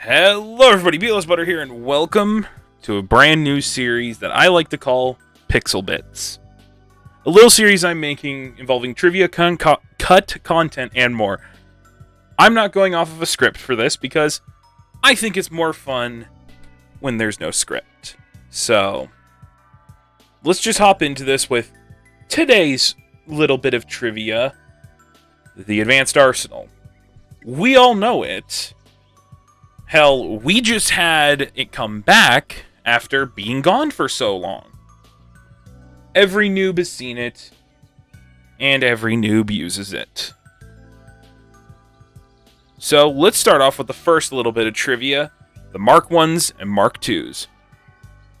Hello everybody, BLS Butter here, and welcome to a brand new series that I like to call Pixel Bits. A little series I'm making involving trivia, cut content, and more. I'm not going off of a script for this because I think it's more fun when there's no script. So, let's just hop into this with today's little bit of trivia. The Advanced Arsenal. We all know it. Hell, we just had it come back after being gone for so long. Every noob has seen it, and every noob uses it. So, let's start off with the first little bit of trivia, the Mark 1s and Mark 2s.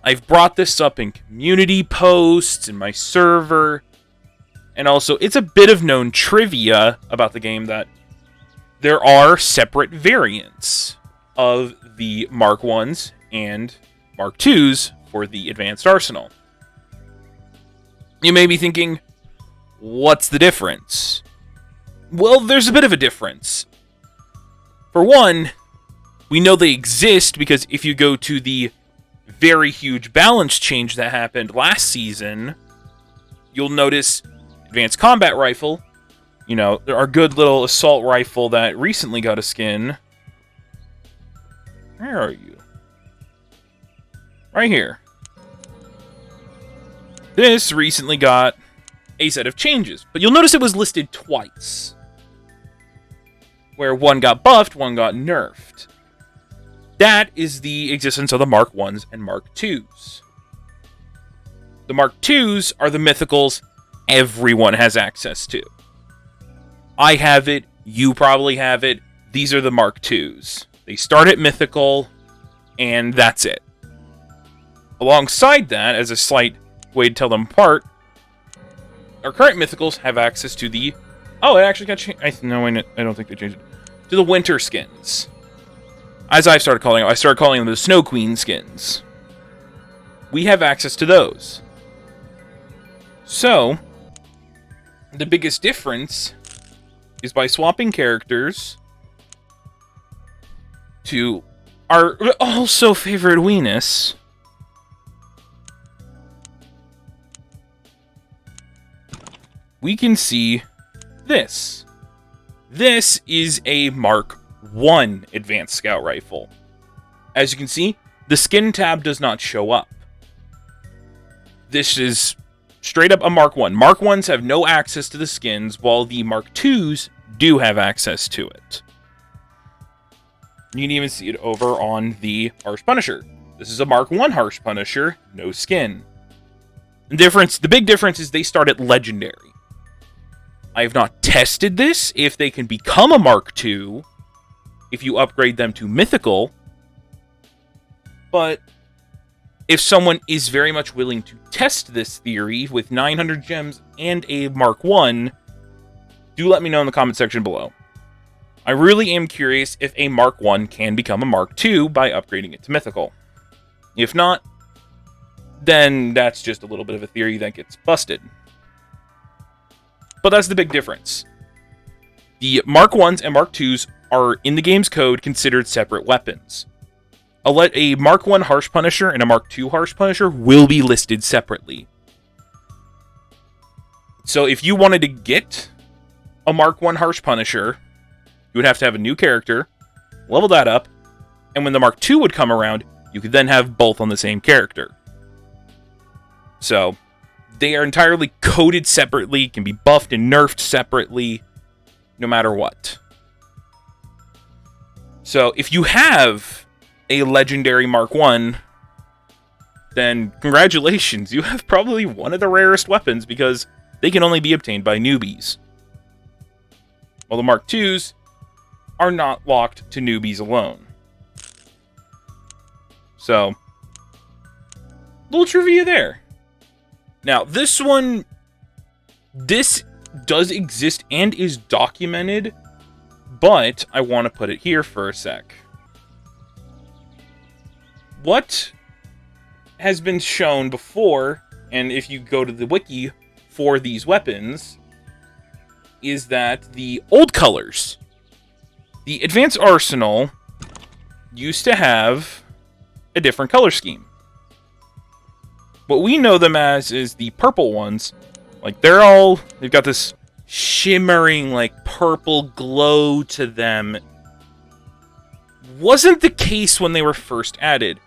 I've brought this up in community posts, in my server, and also, it's a bit of known trivia about the game that there are separate variants of the Mark 1s and Mark 2s for the Advanced Arsenal. You may be thinking, what's the difference? Well, there's a bit of a difference. For one, we know they exist because if you go to the very huge balance change that happened last season, you'll notice Advanced Combat Rifle, our good little assault rifle that recently got a skin. Where are you? Right here. This recently got a set of changes, but you'll notice it was listed twice. Where one got buffed, one got nerfed. That is the existence of the Mark 1s and Mark 2s. The Mark 2s are the mythicals everyone has access to. I have it, you probably have it. These are the Mark 2s. They start at mythical, and that's it. Alongside that, as a slight way to tell them apart, our current mythicals have access to the... Oh, it actually got changed. No, I don't think they changed it. To the winter skins. As I started calling them, I started calling them the Snow Queen skins. We have access to those. So, the biggest difference is by swapping characters to our also favorite Weenus. We can see this. This is a Mark 1 Advanced Scout Rifle. As you can see, the skin tab does not show up. This is straight up a Mark 1. Mark 1s have no access to the skins, while the Mark 2s do have access to it. You can even see it over on the Harsh Punisher. This is a Mark 1 Harsh Punisher, no skin. The big difference is they start at Legendary. I have not tested this, if they can become a Mark 2, if you upgrade them to Mythical. But if someone is very much willing to test this theory with 900 gems and a Mark 1, do let me know in the comment section below. I really am curious if a Mark 1 can become a Mark 2 by upgrading it to Mythical. If not, then that's just a little bit of a theory that gets busted. But that's the big difference. The Mark 1s and Mark 2s are, in the game's code, considered separate weapons. A Mark 1 Harsh Punisher and a Mark 2 Harsh Punisher will be listed separately. So if you wanted to get a Mark 1 Harsh Punisher, you would have to have a new character, level that up, and when the Mark 2 would come around, you could then have both on the same character. So, they are entirely coded separately, can be buffed and nerfed separately, no matter what. So, if you have a legendary Mark 1, then congratulations, you have probably one of the rarest weapons because they can only be obtained by newbies. While the Mark 2s are not locked to newbies alone. So, little trivia there. Now, this does exist and is documented, but I want to put it here for a sec. What has been shown before, and if you go to the wiki for these weapons, is that the old colors, the Advanced Arsenal used to have a different color scheme. What we know them as is the purple ones. Like, they've got this shimmering, like, purple glow to them. Wasn't the case when they were first added.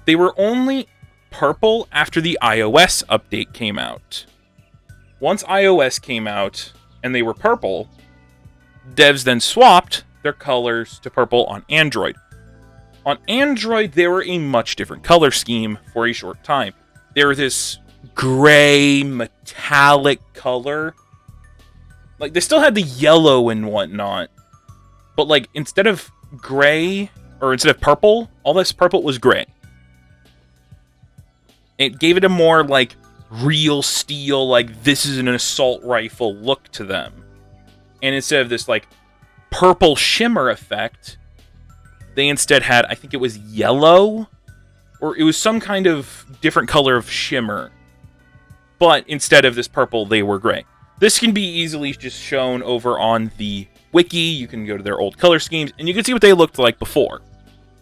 They were only purple after the iOS update came out. Once iOS came out and they were purple, devs then swapped their colors to purple on Android. On Android, they were a much different color scheme for a short time. They were this gray, metallic color. Like, they still had the yellow and whatnot. But, like, instead of gray, or instead of purple, all this purple was gray. It gave it a more, like, real steel, like, this is an assault rifle look to them. And instead of this, like, purple shimmer effect, they instead had, I think it was yellow, or it was some kind of different color of shimmer. But instead of this purple, they were gray. This can be easily just shown over on the wiki. You can go to their old color schemes, and you can see what they looked like before,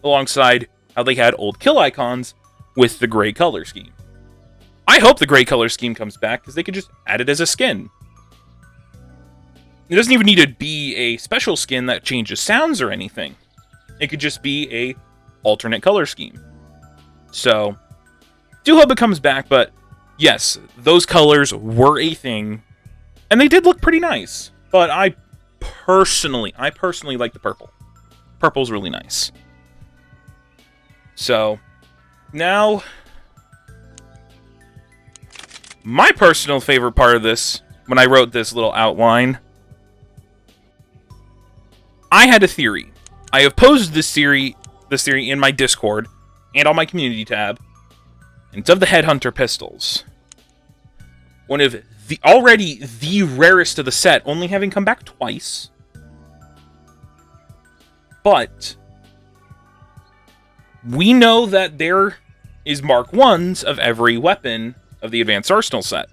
alongside how they had old kill icons with the gray color scheme. I hope the gray color scheme comes back, because they could just add it as a skin. It doesn't even need to be a special skin that changes sounds or anything. It could just be a alternate color scheme. So, do hope it comes back, but yes, those colors were a thing, and they did look pretty nice. But I personally like the purple. Purple's really nice. So, now, my personal favorite part of this, when I wrote this little outline, I had a theory. I have posed this theory in my Discord and on my community tab, and it's of the Headhunter pistols. One of the already the rarest of the set, only having come back twice. But we know that there is Mark 1s of every weapon of the Advanced Arsenal set.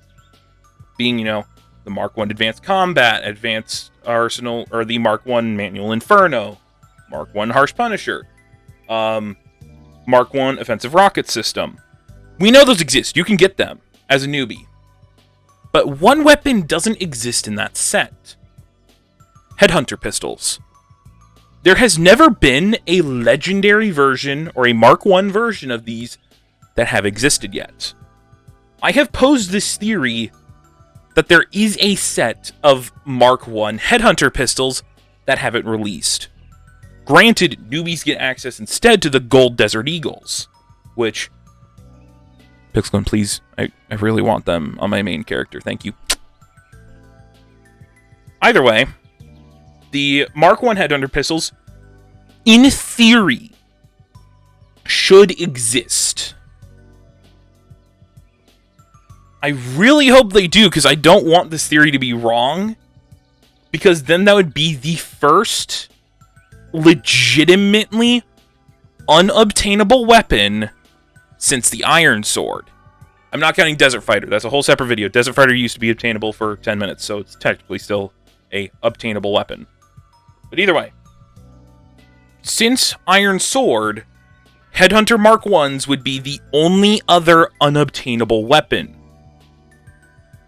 Being, the Mark 1 Advanced Combat, Advanced Arsenal, or the Mark 1 Manual Inferno, Mark 1 Harsh Punisher, Mark 1 Offensive Rocket System. We know those exist. You can get them as a newbie. But one weapon doesn't exist in that set. Headhunter pistols. There has never been a legendary version or a Mark 1 version of these that have existed yet. I have posed this theory that there is a set of Mark 1 Headhunter pistols that haven't released. Granted, newbies get access instead to the Gold Desert Eagles, which, Pixelgun, please, I really want them on my main character, thank you. Either way, the Mark 1 Headhunter pistols, in theory, should exist. I really hope they do, because I don't want this theory to be wrong, because then that would be the first legitimately unobtainable weapon since the Iron Sword. I'm not counting Desert Fighter. That's a whole separate video. Desert Fighter used to be obtainable for 10 minutes, so it's technically still a obtainable weapon. But either way, since Iron Sword, Headhunter Mark 1s would be the only other unobtainable weapon.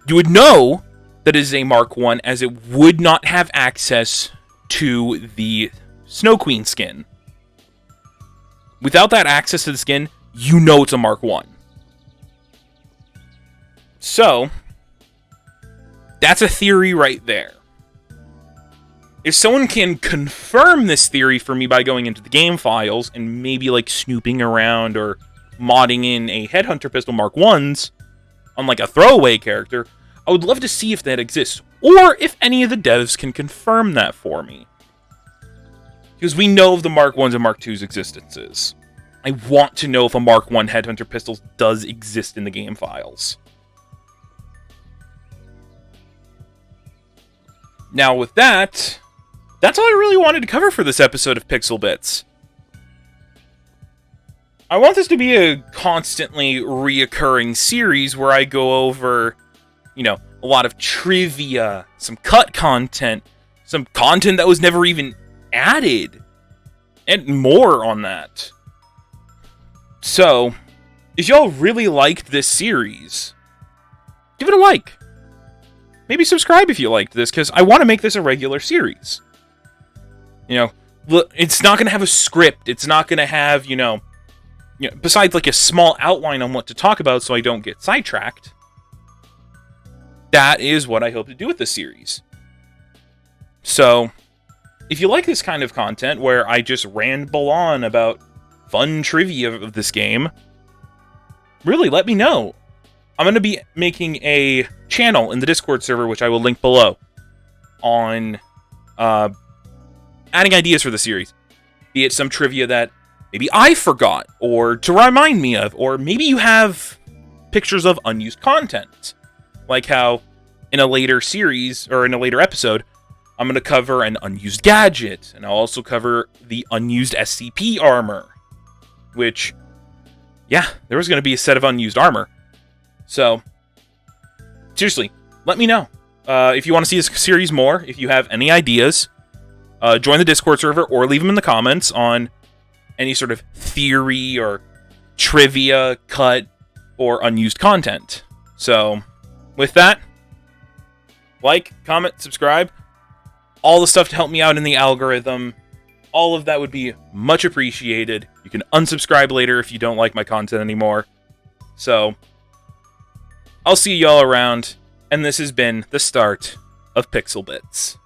You would know that it is a Mark 1 as it would not have access to the Snow Queen skin. Without that access to the skin, you know it's a Mark 1. So, that's a theory right there. If someone can confirm this theory for me by going into the game files and maybe like snooping around or modding in a Headhunter pistol Mark 1s on like a throwaway character, I would love to see if that exists, or if any of the devs can confirm that for me. Because we know of the Mark 1s and Mark 2s existences. I want to know if a Mark 1 Headhunter pistol does exist in the game files. Now with that, that's all I really wanted to cover for this episode of Pixel Bits. I want this to be a constantly reoccurring series where I go over, a lot of trivia, some cut content, some content that was never even added. and more on that. So, if y'all really liked this series, give it a like. Maybe subscribe if you liked this, because I want to make this a regular series. You know, it's not going to have a script. It's not going to have, besides like a small outline on what to talk about so I don't get sidetracked. That is what I hope to do with this series. So, if you like this kind of content where I just ramble on about fun trivia of this game, really let me know. I'm going to be making a channel in the Discord server, which I will link below, on adding ideas for the series. Be it some trivia that maybe I forgot, or to remind me of, or maybe you have pictures of unused content. Like how in a later series, or in a later episode, I'm going to cover an unused gadget, and I'll also cover the unused SCP armor. Which, yeah, there was going to be a set of unused armor. So, seriously, let me know. If you want to see this series more, if you have any ideas, join the Discord server or leave them in the comments on any sort of theory or trivia, cut, or unused content. So, with that, like, comment, subscribe, all the stuff to help me out in the algorithm. All of that would be much appreciated. You can unsubscribe later if you don't like my content anymore. So, I'll see y'all around, and this has been the start of Pixel Bits.